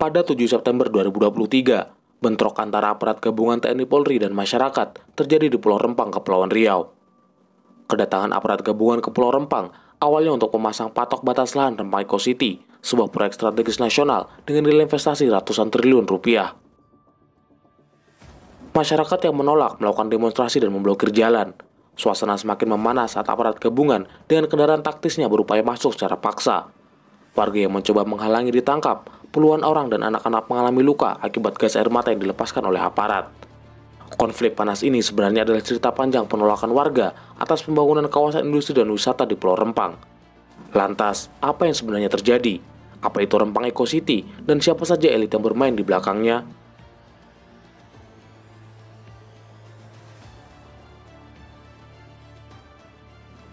Pada 7 September 2023, bentrok antara aparat gabungan TNI Polri dan masyarakat terjadi di Pulau Rempang, Kepulauan Riau. Kedatangan aparat gabungan ke Pulau Rempang awalnya untuk memasang patok batas lahan Rempang Eco City, sebuah proyek strategis nasional dengan nilai investasi ratusan triliun rupiah. Masyarakat yang menolak melakukan demonstrasi dan memblokir jalan. Suasana semakin memanas saat aparat gabungan dengan kendaraan taktisnya berupaya masuk secara paksa. Warga yang mencoba menghalangi ditangkap, puluhan orang dan anak-anak mengalami luka akibat gas air mata yang dilepaskan oleh aparat. Konflik panas ini sebenarnya adalah cerita panjang penolakan warga atas pembangunan kawasan industri dan wisata di Pulau Rempang. Lantas, apa yang sebenarnya terjadi? Apa itu Rempang Eco City dan siapa saja elit yang bermain di belakangnya?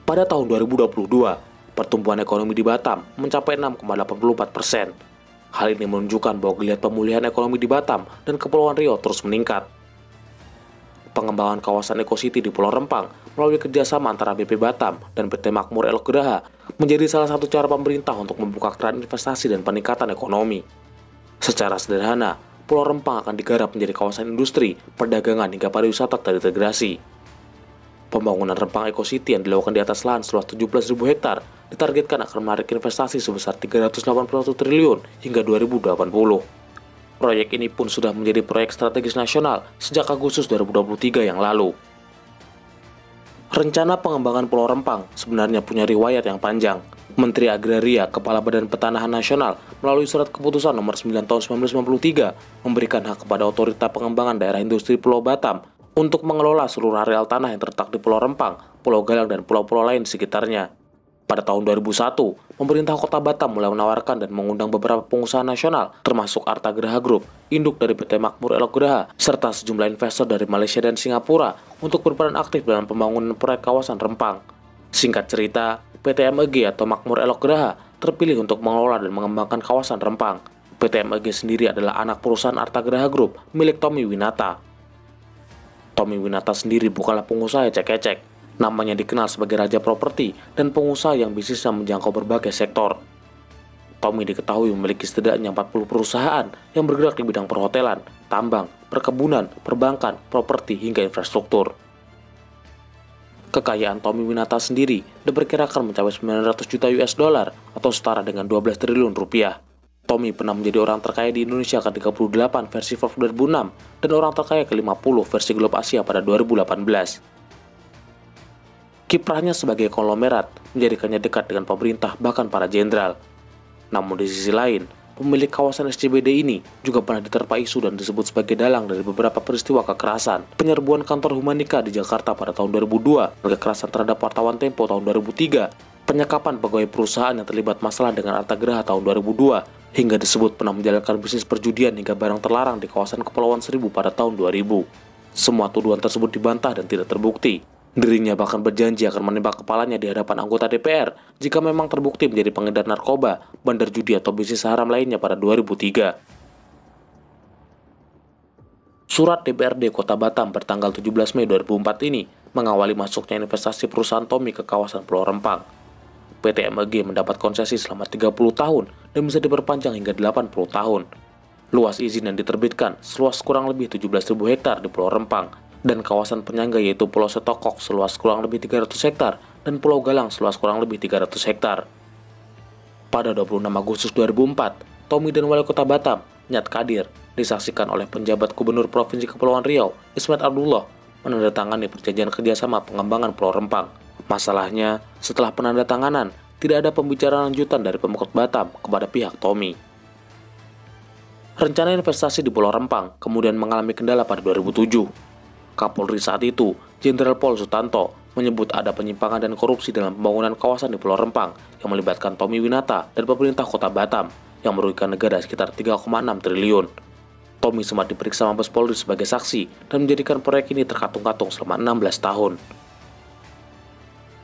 Pada tahun 2022, pertumbuhan ekonomi di Batam mencapai 6,84%. Hal ini menunjukkan bahwa geliat pemulihan ekonomi di Batam dan Kepulauan Riau terus meningkat. Pengembangan kawasan Eco City di Pulau Rempang melalui kerjasama antara BP Batam dan PT Makmur Elok Geraha menjadi salah satu cara pemerintah untuk membuka keran investasi dan peningkatan ekonomi. Secara sederhana, Pulau Rempang akan digarap menjadi kawasan industri, perdagangan hingga pariwisata terintegrasi. Pembangunan Rempang Eco City yang dilakukan di atas lahan seluas 17.000 hektar ditargetkan akan menarik investasi sebesar 381 triliun hingga 2080. Proyek ini pun sudah menjadi proyek strategis nasional sejak Agustus 2023 yang lalu. Rencana pengembangan Pulau Rempang sebenarnya punya riwayat yang panjang. Menteri Agraria, Kepala Badan Pertanahan Nasional, melalui surat keputusan nomor 9 tahun 1993 memberikan hak kepada Otorita Pengembangan Daerah Industri Pulau Batam untuk mengelola seluruh areal tanah yang terletak di Pulau Rempang, Pulau Galang, dan pulau-pulau lain di sekitarnya. Pada tahun 2001, pemerintah Kota Batam mulai menawarkan dan mengundang beberapa pengusaha nasional, termasuk Arta Geraha Group, induk dari PT Makmur Elok Geraha, serta sejumlah investor dari Malaysia dan Singapura untuk berperan aktif dalam pembangunan proyek kawasan Rempang. Singkat cerita, PT MEG atau Makmur Elok Geraha terpilih untuk mengelola dan mengembangkan kawasan Rempang. PT MEG sendiri adalah anak perusahaan Arta Geraha Group milik Tommy Winata. Tommy Winata sendiri bukanlah pengusaha ecek-ecek. Namanya dikenal sebagai raja properti dan pengusaha yang bisnisnya menjangkau berbagai sektor. Tommy diketahui memiliki setidaknya 40 perusahaan yang bergerak di bidang perhotelan, tambang, perkebunan, perbankan, properti, hingga infrastruktur. Kekayaan Tommy Winata sendiri diperkirakan mencapai 900 juta US dollar atau setara dengan 12 triliun rupiah. Tommy pernah menjadi orang terkaya di Indonesia ke-38 versi Forbes 2006 dan orang terkaya ke-50 versi Globe Asia pada 2018. Kiprahnya sebagai konglomerat menjadikannya dekat dengan pemerintah bahkan para jenderal. Namun di sisi lain, pemilik kawasan SCBD ini juga pernah diterpa isu dan disebut sebagai dalang dari beberapa peristiwa kekerasan. Penyerbuan kantor Humanika di Jakarta pada tahun 2002, kekerasan terhadap wartawan Tempo tahun 2003, penyekapan pegawai perusahaan yang terlibat masalah dengan Arta Geraha tahun 2002, hingga disebut pernah menjalankan bisnis perjudian hingga barang terlarang di kawasan Kepulauan Seribu pada tahun 2000. Semua tuduhan tersebut dibantah dan tidak terbukti. Dirinya bahkan berjanji akan menembak kepalanya di hadapan anggota DPR jika memang terbukti menjadi pengedar narkoba, bandar judi atau bisnis haram lainnya pada 2003. Surat DPRD Kota Batam bertanggal 17 Mei 2004 ini mengawali masuknya investasi perusahaan Tommy ke kawasan Pulau Rempang. PT MEG mendapat konsesi selama 30 tahun dan bisa diperpanjang hingga 80 tahun. Luas izin yang diterbitkan seluas kurang lebih 17.000 hektar di Pulau Rempang dan kawasan penyangga yaitu Pulau Setokok seluas kurang lebih 300 hektar dan Pulau Galang seluas kurang lebih 300 hektar. Pada 26 Agustus 2004, Tommy dan Wali Kota Batam, Nyat Kadir, disaksikan oleh penjabat Gubernur Provinsi Kepulauan Riau, Ismet Abdullah, menandatangani perjanjian kerjasama pengembangan Pulau Rempang. Masalahnya, setelah penandatanganan, tidak ada pembicaraan lanjutan dari Pemkot Batam kepada pihak Tommy. Rencana investasi di Pulau Rempang kemudian mengalami kendala pada 2007. Kapolri saat itu, Jenderal Pol Sutanto, menyebut ada penyimpangan dan korupsi dalam pembangunan kawasan di Pulau Rempang yang melibatkan Tommy Winata dan pemerintah Kota Batam yang merugikan negara sekitar 3,6 triliun. Tommy sempat diperiksa Mabes Polri sebagai saksi dan menjadikan proyek ini terkatung-katung selama 16 tahun.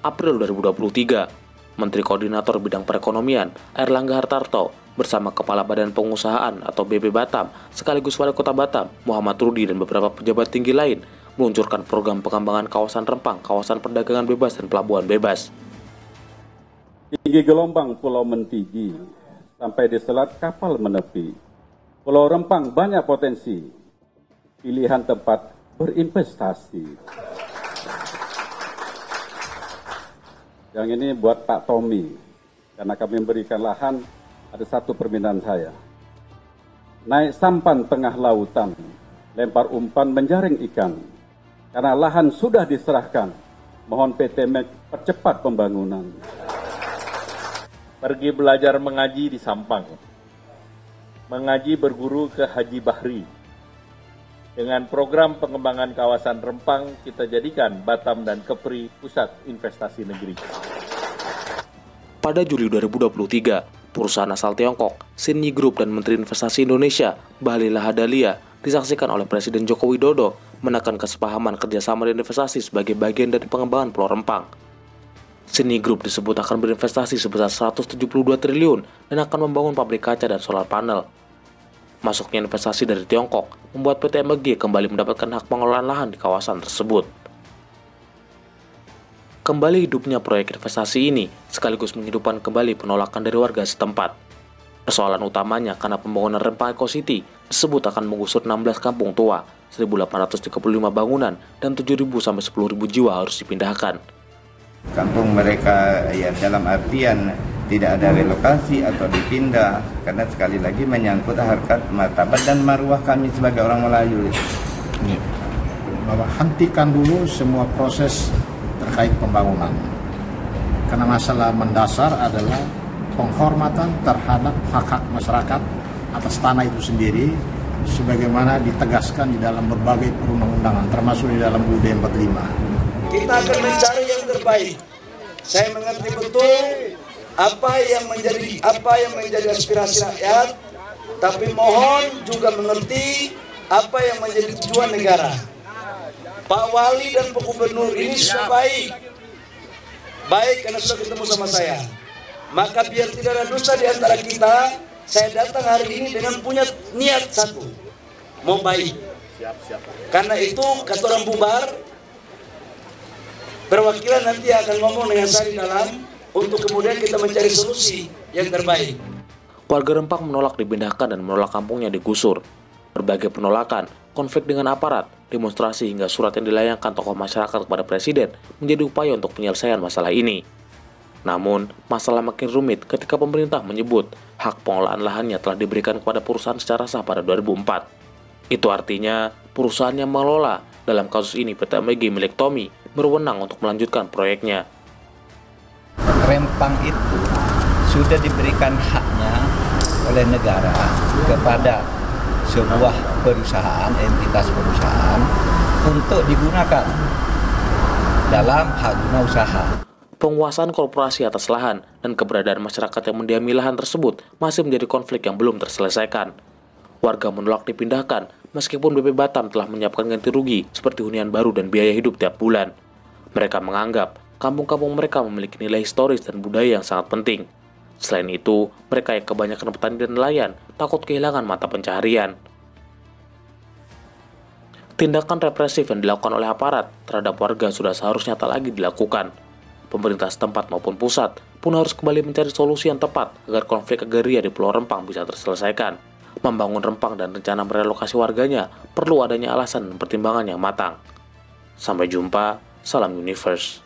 April 2023, Menteri Koordinator Bidang Perekonomian Airlangga Hartarto bersama Kepala Badan Pengusahaan atau BP Batam sekaligus Wali Kota Batam Muhammad Rudi dan beberapa pejabat tinggi lain meluncurkan program pengembangan kawasan Rempang, kawasan perdagangan bebas dan pelabuhan bebas. Tinggi gelombang pulau mentinggi, sampai di selat kapal menepi. Pulau Rempang banyak potensi, pilihan tempat berinvestasi. Yang ini buat Pak Tommy, karena kami memberikan lahan, ada satu permintaan saya. Naik sampan tengah lautan, lempar umpan menjaring ikan. Karena lahan sudah diserahkan, mohon PT MEK percepat pembangunan. Pergi belajar mengaji di Sampang. Mengaji berguru ke Haji Bahri. Dengan program pengembangan kawasan Rempang, kita jadikan Batam dan Kepri pusat investasi negeri. Pada Juli 2023, perusahaan asal Tiongkok, Xinyi Group dan Menteri Investasi Indonesia, Bahlil Lahadalia, disaksikan oleh Presiden Joko Widodo menekan kesepahaman kerjasama dan investasi sebagai bagian dari pengembangan Pulau Rempang. Xinyi Group disebut akan berinvestasi sebesar 172 triliun dan akan membangun pabrik kaca dan solar panel. Masuknya investasi dari Tiongkok membuat PT MEG kembali mendapatkan hak pengelolaan lahan di kawasan tersebut. Kembali hidupnya proyek investasi ini sekaligus menghidupkan kembali penolakan dari warga setempat. Persoalan utamanya karena pembangunan Rempang Eco City disebut akan menggusur 16 kampung tua, 1.835 bangunan, dan 7.000 sampai 10.000 jiwa harus dipindahkan. Kampung mereka ya dalam artian tidak ada relokasi atau dipindah, karena sekali lagi menyangkut harkat martabat dan marwah kami sebagai orang Melayu. Bahwa hentikan dulu semua proses terkait pembangunan, karena masalah mendasar adalah penghormatan terhadap hak-hak masyarakat atas tanah itu sendiri, sebagaimana ditegaskan di dalam berbagai perundang-undangan, termasuk di dalam UUD 45. Kita akan mencari yang terbaik. Saya mengerti betul apa yang menjadi aspirasi rakyat, tapi mohon juga mengerti apa yang menjadi tujuan negara. Pak Wali dan Pak Gubernur ini sudah baik karena sudah ketemu sama saya. Maka biar tidak ada dusta di antara kita, saya datang hari ini dengan punya niat satu, mau baik. Karena itu kata orang bubar, perwakilan nanti akan ngomong dengan saya di dalam untuk kemudian kita mencari solusi yang terbaik. Warga Rempang menolak dipindahkan dan menolak kampungnya digusur. Berbagai penolakan, konflik dengan aparat, demonstrasi hingga surat yang dilayangkan tokoh masyarakat kepada Presiden menjadi upaya untuk penyelesaian masalah ini. Namun, masalah makin rumit ketika pemerintah menyebut hak pengelolaan lahannya telah diberikan kepada perusahaan secara sah pada 2004. Itu artinya, perusahaan yang mengelola, dalam kasus ini PT MEG milik Tommy, berwenang untuk melanjutkan proyeknya. Rempang itu sudah diberikan haknya oleh negara kepada sebuah perusahaan, entitas perusahaan, untuk digunakan dalam hak guna usaha. Penguasaan korporasi atas lahan dan keberadaan masyarakat yang mendiami lahan tersebut masih menjadi konflik yang belum terselesaikan. Warga menolak dipindahkan meskipun BP Batam telah menyiapkan ganti rugi seperti hunian baru dan biaya hidup tiap bulan. Mereka menganggap kampung-kampung mereka memiliki nilai historis dan budaya yang sangat penting. Selain itu, mereka yang kebanyakan petani dan nelayan takut kehilangan mata pencaharian. Tindakan represif yang dilakukan oleh aparat terhadap warga sudah seharusnya tak lagi dilakukan. Pemerintah setempat maupun pusat pun harus kembali mencari solusi yang tepat agar konflik agraria di Pulau Rempang bisa terselesaikan. Membangun Rempang dan rencana merelokasi warganya perlu adanya alasan dan pertimbangan yang matang. Sampai jumpa, salam Universe.